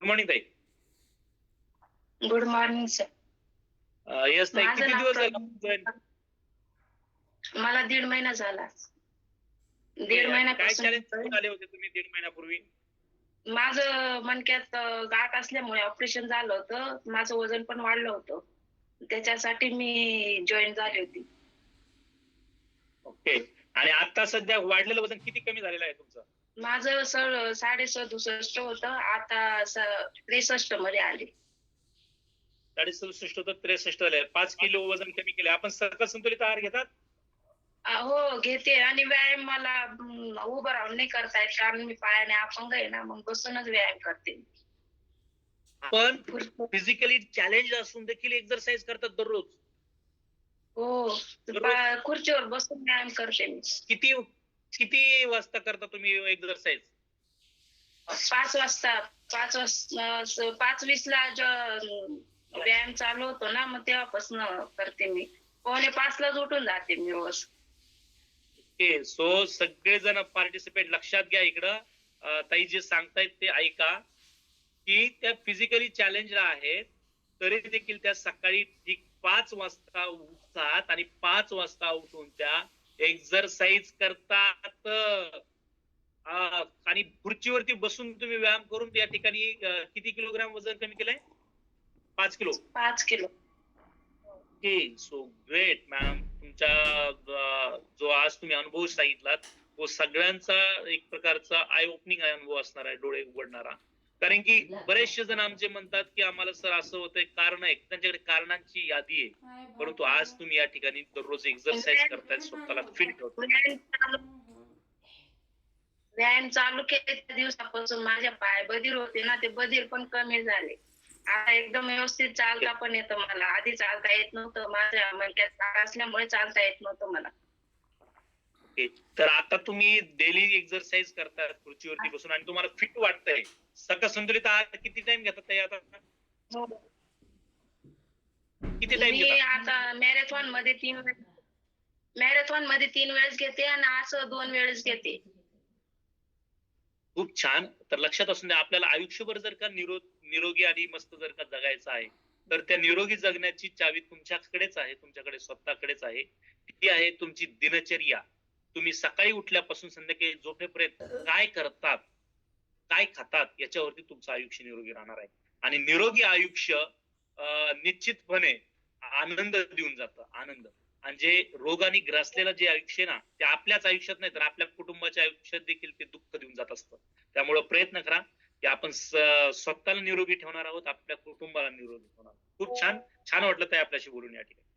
Morning ताई. Good morning sir. Yes ताई, माझं किती नाव दिवस झाले? मला 1.5 महिना झाला. 1.5 काय महिन्यापासून चॅलेंज आले होते तुम्ही 1.5 महिन्यापूर्वी? माझं मणक्यात गाठ असल्यामुळे ऑपरेशन झालं होतं. माझं वजन पण वाढलं होतं. त्याच्यासाठी मी जॉईन झाली होती. ओके. आणि आता सध्या वाढलेलं वजन किती कमी झालेलं आहे तुमचं? माझं 67 होतं. आता 63 मध्ये आले. 67 होतं 63 झाले. 5 किलो वजन कमी केले. आपण सकस संतुलित आहार घेतात? हो घेते आणि व्यायाम मला उभं राहून नाही करता येत कारण मी पायाने अपंग आहे ना, मग बसूनच व्यायाम करते. पण फिजिकली चॅलेंज असून देखील एक्सरसाइज करतात दररोज? हो. खुर्चीवर बसून व्यायाम करते मी. किती किती वाजता करता तुम्ही एक्सरसाइज? 5 वाजता 5:20 ला व्यायाम चालू होतो ना, मग तेव्हापासून करते मी. 4:45 लाच उठून जाते मी रोज. ओके. सो सगळेजण पार्टिसिपेट लक्षात घ्या इकडं. ताई जे सांगतायत ते ऐका की त्या फिजिकली चॅलेंज आहेत तरी देखील त्या सकाळी ठीक 5 वाजता उठतात आणि 5 वाजता उठून त्या एक्सरसाइज करतात. आणि खुर्चीवरती बसून तुम्ही व्यायाम करून त्या ठिकाणी किती किलोग्राम वजन कमी केलंय? 5 kilo. 5 kilo. Okay. So great ma'am. तुमच्या जो आज तुम्ही अनुभव सांगितलात तो सगळ्यांचा एक प्रकारचा आय ओपनिंग अनुभव असणार आहे, डोळे उघडणारा. कारण की बरेचसे जण आमचे म्हणतात की आम्हाला सर असं होतंय, कारण आहे त्यांच्याकडे कारणांची यादी आहे. परंतु आज तुम्ही या ठिकाणी दररोज एक्सरसाइज करतायत, स्वतःला फिट ठेवताय. व्यायाम चालू केले त्या दिवसापासून माझ्या पाय बधीर होते ना, ते बधीर पण कमी झाले. आता एकदम व्यवस्थित चालता पण येतं मला. आधी चालता येत नव्हतं. माझ्या मणक्यात गाठ असल्यामुळे चालता येत नव्हतं मला. ओके. तर आता तुम्ही डेली एक्सरसाइज करतात खुर्चीवरती बसून आणि तुम्हाला फिट वाटतंय. सकस संतुलित आहार किती टाइम घेतात ताई आता? हो. किती टाइम मी घेतात? आता मॅरेथॉन मध्ये 3 वेळेस घेते आणि असं 2 वेळेस घेते. खूप छान. तर लक्षात असून द्या, आपल्याला आयुष्यभर जर का निरोगी आणि मस्त जर का जगायचं आहे तर त्या निरोगी जगण्याची चावी तुमच्याकडेच आहे, तुमच्याकडे स्वतःकडेच आहे. ती आहे तुमची दिनचर्या. तुम्ही सकाळी उठल्यापासून संध्याकाळी झोपेपर्यंत काय करतात, काय खातात याच्यावरती तुमचं आयुष्य निरोगी राहणार आहे. आणि निरोगी आयुष्य निश्चितपणे आनंद देऊन जातं, आनंद. आणि जे रोगाने ग्रासलेलं जे आयुष्य ना, ते आपल्याच आयुष्यात नाही तर आपल्या कुटुंबाच्या आयुष्यात देखील ते दुःख देऊन जात असतं. त्यामुळे प्रयत्न करा की आपण स्वतःला निरोगी ठेवणार आहोत, आपल्या कुटुंबाला निरोगी ठेवणार. खूप छान वाटलं ताई आपल्याशी बोलून या ठिकाणी.